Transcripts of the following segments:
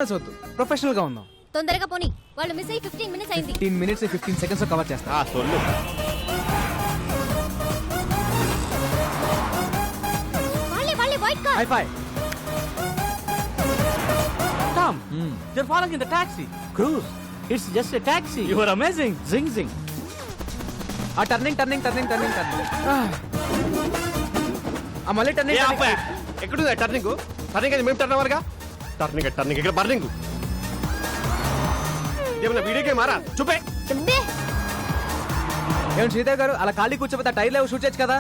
వద్దు, ప్రొఫెషనల్ గా ఉందాం. తొందరగా పోనీ, వాళ్ళు మిస్ అయ్యి 15 మినిట్స్ అయింది. 15 మినిట్స్ 15 సెకండ్స్ లో కవర్ చేస్తా. వాళ్ళే white car. High phi. Tom, they're falling in the taxi. Cruz, it's just a taxi. You are amazing. Zing zing. ఆ టర్నింగ్. ఆ మళ్ళీ టర్నింగ్. ఎక్కడుంది టర్నింగ్? టర్నింగ్ అది మేము టర్న్ అవ్వరుగా. టర్నింగ్ ఇక్కడ బర్నింగ్. ఏమన్నా వీడియోకే మారా చూపే. ఏం శ్రీదేవి గారు అలా ఖాళీ కూర్చోపోతే టైర్ లేవు, షూట్ చేయొచ్చు కదా.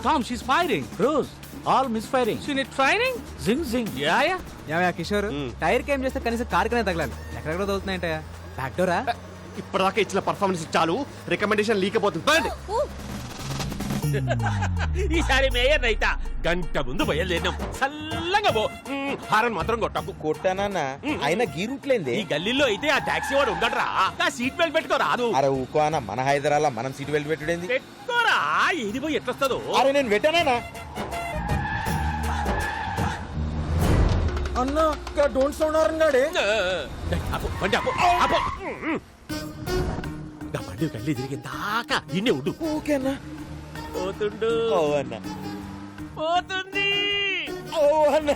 Tom, she's firing. Cruz, all misfiring. She need firing? Zing zing. Yeah. ఏమయ్యా కిషోర్, టైర్ కి ఏం చేస్తే కనీసం కార్ కనే తగలాలి. ఎక్కడెక్కడ తగులుతున్నాయంటయా? Back Dora? ఇప్పటిదాకా ఇచ్చిన పర్ఫార్మెన్స్ చాలు, రికమెండేషన్ లీక్ అయిపోతుంది. ఈసారి మేయర్ రైతా గంట ముందు బయలుదేరినాం. చల్లంగా పో, హారన్ మాత్రం కొట్టకు. కొట్టానన్నా అయినా గీరుట్లేంది. ఈ గల్లీలో అయితే ఆ టాక్సీ వాడు ఉండడరా. ఆ సీట్ బెల్ట్ పెట్టుకో రాదు. అరే ఊకో అన్న, మన హైదరాబాద్ మనం సీట్ బెల్ట్ పెట్టుడేంది? పెట్టుకోరా, ఏది పోయి ఎట్లొస్తుందో. అరే నేను పెట్టానా అన్నా? డోంట్ సౌండ్ అరంగాడే. బండి అప్పు అప్పు. బండి గల్లీ తిరిగి దాకా ఇన్నే ఉండు. ఓకేనా? పోతుండు. ఓ అన్న, పోతుంది. ఓ అన్న.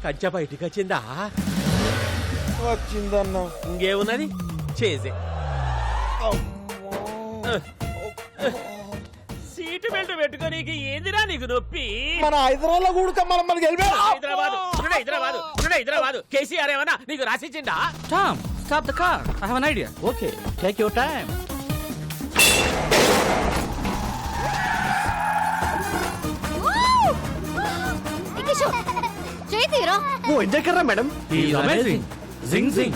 కంచె బయటికి వచ్చిందా? వచ్చిందన్న. ఇంకేమున్నది చేసే. సీటు బెల్ట్ పెట్టుకోనీకి ఏందిరా నీకు నొప్పి? మన హైదరాబాద్ కూడా మనం మనకి హైదరాబాద్ కేసీఆర్ ఏమన్నా నీకు రాసిచ్చిందా? Tom, stop the car. I have an idea. Okay, take your time. చేతిరా. ఓ ఎంజాయ్ కర్రా madam. He is amazing. Zing zing.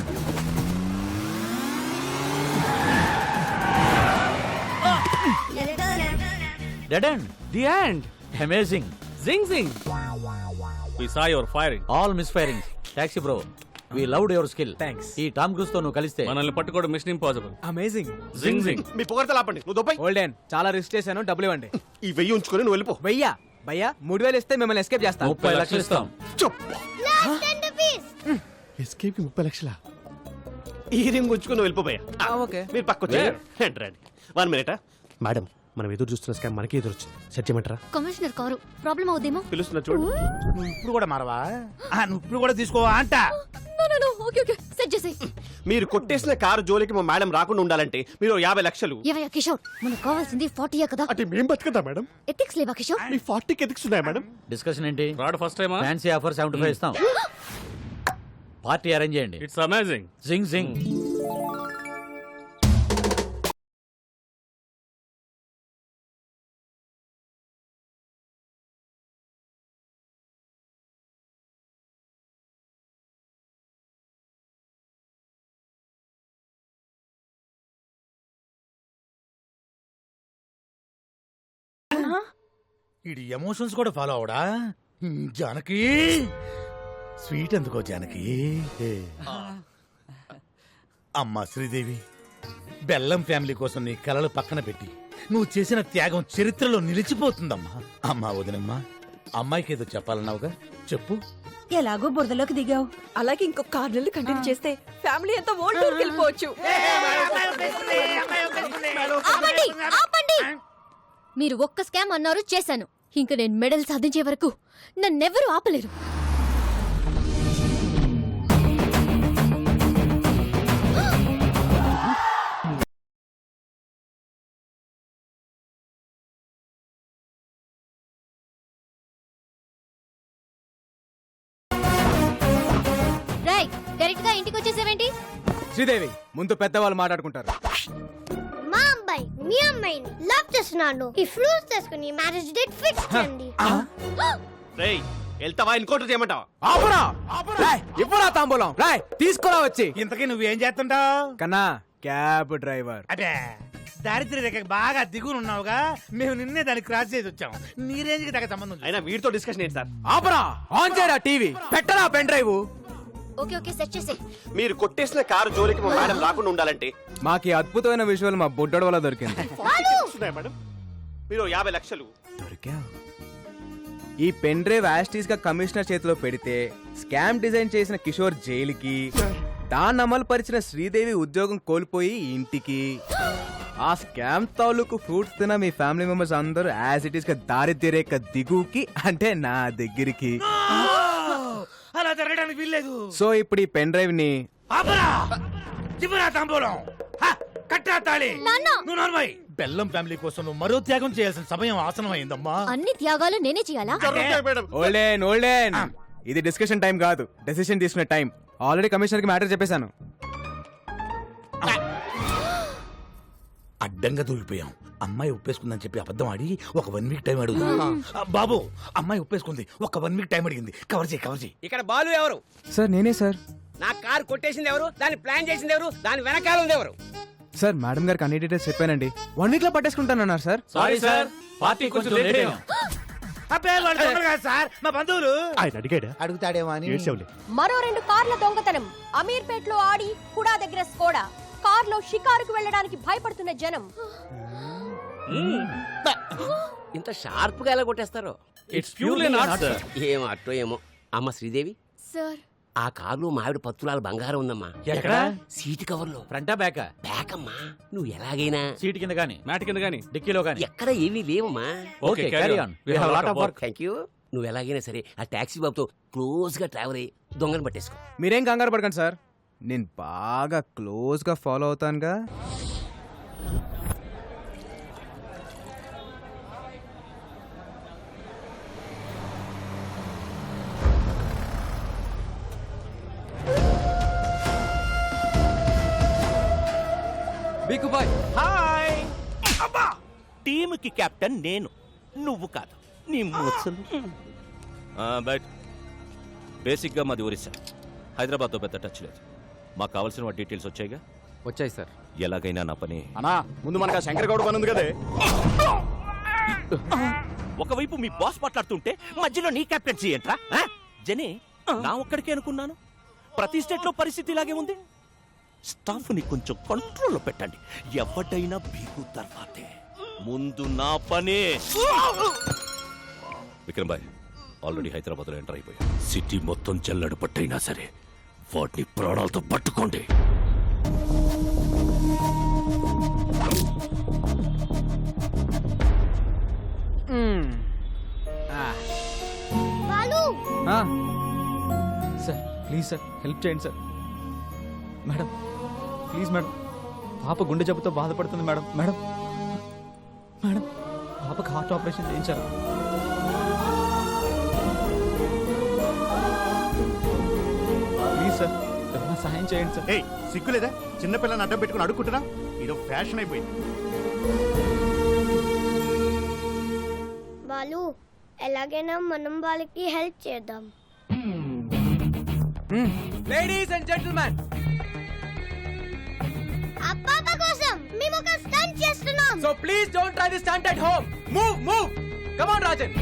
Dead end. The end. Amazing. Zing zing. We saw your firing. All misfiring. Taxi bro, we loved your skill. Thanks. ఈ Tom cruise తో నువ్వు కలిస్తే మనల్ని పట్టుకోవడం machine impossible. Amazing. జింగ్ జింగ్. మీ పొగడతలు ఆపండి. నువ్వు దొబ్బై. ఓల్డెన్ చాలా రిస్క్ చేశాను, డబ్బులు ఇవ్వండి. ఈ 1000 ఉంచుకొని నువ్వు వెళ్ళిపో. భయ్యా 3000 ఇస్తే మిమ్మల్ని ఎస్కేప్ చేస్తా. 30 లక్షలు ఇస్తాం. ఎస్కేప్ కి 30 లక్షలా? ఈ రింగ్ ఉంచుకొని వెళ్ళిపోయా. ఓకే. మీరు పక్కొచ్చారు. రండి 1 మినిట్. మేడం, మనం ఎదురు చూస్తున్న స్కామ్ మనకి ఎదురు వచ్చింది. సెట్ చేయమంటారా? కమిషనర్ కారు ప్రాబ్లం అవుదేమో. పిలుస్తున్నా చూడు. నువ్వు ఇప్పుడు కూడా మారవా? నువ్వు ఇప్పుడు కూడా తీసుకోవా అంట. ఓకే సెట్ చేసేయ్. మీరు కొట్టేసిన కారు జోలికి మా మేడం రాకుండా ఉండాలంటే మీరు 50 లక్షలు. ఏవయ్యా కిషోర్, మనకు కావాల్సింది 40 కదా. అంటే మేం బతుకుదా మేడం? ఎథిక్స్ లేవా కిషోర్? మీ 40కి ఎథిక్స్ ఉన్నాయా మేడం? డిస్కషన్ ఏంటి? రాడ్ ఫస్ట్ టైమా? ఫ్యాన్సీ ఆఫర్ 75 ఇస్తాం. పార్టీ అరేంజ్ చేయండి. It's amazing. జింగ్ జింగ్. ఇది ఎమోషన్స్ కూడా ఫాలో అవడా? జానకి స్వీట్ ఎందుకో జానకి. అమ్మా శ్రీదేవి, బెల్లం ఫ్యామిలీ కోసం నీ కలలు పక్కన పెట్టి నువ్వు చేసిన త్యాగం చరిత్రలో నిలిచిపోతుందమ్మా. అమ్మా వదినమ్మా, అమ్మాయికి ఏదో చెప్పాలన్నావుగా, చెప్పు. ఎలాగో బురదలోకి దిగావు, అలాగే ఇంకొక 6 నెలలు కంటిన్యూ చేస్తే ఫ్యామిలీ అంతా ఓల్డ్ టూర్కి వెళ్ళిపోవచ్చు. ఆపండి. మీరు ఒక్క స్కామ్ అన్నారు, చేశాను. ఇంకా నేను మెడల్ సాధించే వరకు నన్నెవరూ ఆపలేరు. రైట్, డైరెక్ట్ గా ఇంటికి వచ్చేసేవేంటి? శ్రీదేవి, ముందు పెద్దవాళ్ళు మాట్లాడుకుంటారు. మా అబ్బాయి మీ అమ్మాయిని లవ్ చేస్తున్నాను. ఈ ఫ్రూట్స్ తీసుకుని మ్యారేజ్ డేట్ ఫిక్స్ చేయండి. రేయ్, వెళ్తావా ఎన్కౌంటర్ చేయమంటావా? ఇవ్వరా తాంబూలం. రాయ్ తీసుకురా వచ్చి. ఇంతకీ నువ్వేం చేస్తుంటావు? కన్నా క్యాబ్ డ్రైవర్. అదే దారిద్ర్య రేఖ బాగా దిగునున్నావుగా, మేము నిన్నే దాన్ని క్రాస్ చేసి వచ్చాము. నీ రేంజ్ కి దగ్గర సంబంధం. అయినా వీడితో డిస్కషన్ ఏంటి సార్? ఆపరా, ఆన్ చేయరా టీవీ, పెట్టరా pen drive. Okay okay set చేసే. మీరు కొట్టేసిన కారు జోలికి మా మేడం రాకుండా ఉండాలంటే మాకు ఈ అద్భుతమైన విజువల్ మా బొడ్డోడు వల్ల దొరికింది. వస్తున్నాయి మేడం. మీరు 50 లక్షలు దొరికావు. ఈ పెన్ డ్రైవ్ యాస్టీస్ గా కమిషనర్ చేతిలో పెడితే స్కామ్ డిజైన్ చేసిన కిషోర్ జైలుకి, దాన్ని అమలు పరిచిన శ్రీదేవి ఉద్యోగం కోల్పోయి ఇంటికి, ఆ స్కామ్ తాలూకు ఫ్రూట్స్ తిన మీ ఫ్యామిలీ మెంబర్స్ అందరూ యాజ్ ఇట్ ఈస్ గా దారిద్ర్య రేఖ దిగుకి, అంటే నా దగ్గరికి. అలా జరగడానికి వీల్లేదు. సో ఇప్పుడు ఈ పెన్ డ్రైవ్ ని ఆపరా! దిగురా తాంబూలం! హ! కట్టా తాళి! నాన్న! నువ్వు నోర్మై! బెల్లం ఫ్యామిలీ కోసం నువ్వు మరో త్యాగం చేయాల్సిన సమయం ఆసనం అయిందమ్మా. అన్ని త్యాగాలు నేనే చేయాలా? జరుగుతాయి మేడం. ఓల్డెన్ ఇది డిస్కషన్ టైం కాదు, డెసిషన్ తీసుకునే టైం. ఆల్రెడీ కమిషనర్ కి మ్యాటర్ చెప్పేశాను. అడ్డంగా దూరిపోయాం. అమ్మాయి ఒప్పేసుకుందని చెప్పి అబద్ధం ఆడి ఒక 1 వీక్ టైం అడుగు. బాబు, అమ్మాయి ఒప్పేసుకుంది, ఒక 1 వీక్ టైం అడిగింది. కవర్ చేయి. ఇక్కడ బాలు ఎవరు? సార్ నేనే సార్. నా కారు కొట్టేసింది ఎవరు? దాన్ని ప్లాన్ చేసింది ఎవరు? దాని వెనకాల ఉంది ఎవరు? సార్ మేడం గారికి అన్ని డీటెయిల్స్ చెప్పానండి. 1 వీక్ లో పట్టేసుకుంటానన్నారు సార్. సారీ సార్, పార్టీ కొంచెం లేట్ అయ్యాం. అబ్బే, వాళ్ళు దొంగలు కాదు సార్, మా బంధువులు. ఆయన అడిగాడా? అడుగుతాడేమో అని. ఏడ్చావులే. మరో 2 కార్ల దొంగతనం. అమీర్పేట్ లో ఆడి హుడా దగ్గర స్కోడా. కార్లో షికారుకు వెళ్ళడానికి భయపడుతున్న జనం. ఇంత షార్ప్ గా ఎలా కొట్టేస్తారు? It's purely not, sir. ఏం అట్టో ఏమో. అమ్మ శ్రీదేవి, సార్ ఆ కారులో మావిడ పత్తులాల బంగారం ఉందమ్మా. ఎక్కడ? సీటు కవర్ లో. ఫ్రంటా బ్యాకా? బ్యాక్ అమ్మా. నువ్వు ఎలాగైనా సీట్ కింద గానీ, మ్యాట్ కింద గానీ, డిక్కీలో గానీ. ఎక్కడ ఏమీ లేవమ్మా. Okay, carry on. We have lot of work. Thank you. నువ్వు ఎలాగైనా సరే ఆ టాక్సీ బాబుతో క్లోజ్ గా ట్రావెల్ అయ్యి దొంగను పట్టేసుకో. మీరేం కంగారు పడకండి సార్, నేను బాగా క్లోజ్ గా ఫాలో అవుతానుగా. హాయ్. అబ్బా, టీముకి కెప్టెన్ నేను, నువ్వు కాదు. నీ ముసలు. బట్ బేసిక్గా మాది ఒరిస్సా, హైదరాబాద్తో పెద్ద టచ్ లేదు. మాకు కావాల్సిన డీటెయిల్స్ వచ్చాయిగా. వచ్చాయి సార్. ఎలాగైనా నా పని. అన్నా, ముందు మనకు శంకర్ గౌడ్ పని ఉంది కదే. ఒకవైపు మీ బాస్ మాట్లాడుతుంటే మధ్యలో నీ కెప్టెన్సీ ఏంట్రా? జనే, నా ఒక్కడికే అనుకున్నాను. ప్రతి స్టేట్ లో పరిస్థితి ఇలాగే ఉంది. స్టాఫ్ ని కొంచెం కంట్రోల్లో పెట్టండి. ఎవడైనా బీగు తర్వాతే, ముందు నా పనే. విక్రమ్ బాయ్ ఆల్రెడీ హైదరాబాద్లో ఎంటర్ అయిపోయా. సిటీ మొత్తం జల్లడు పట్టైనా సరే వాటిని ప్రాణాలతో పట్టుకోండి. Balu sir please sir, help చేయండి సార్. మేడం ప్లీజ్ మేడం, పాప గుండె జబ్బుతో బాధపడుతుంది మేడం. మేడం మేడం పాపకు హార్ట్ ఆపరేషన్ చేయించారు. ప్లీజ్ సార్, ఏమైనా సహాయం చేయండి సార్. ఏయ్, సిగ్గులేదా? చిన్నపిల్లని అడ్డం పెట్టుకుని అడుక్కుంటున్నా? ఇదో ఫ్యాషన్ అయిపోయింది. బాలు, ఎలాగైనా మనం వాళ్ళకి హెల్ప్ చేద్దాం. లేడీస్ అండ్ జెంటిల్మెన్, అప్పాప కోసం మేము ఒక స్టంట్ చేస్తున్నాం. So please don't try this stunt at home. Move. Come on Rajan.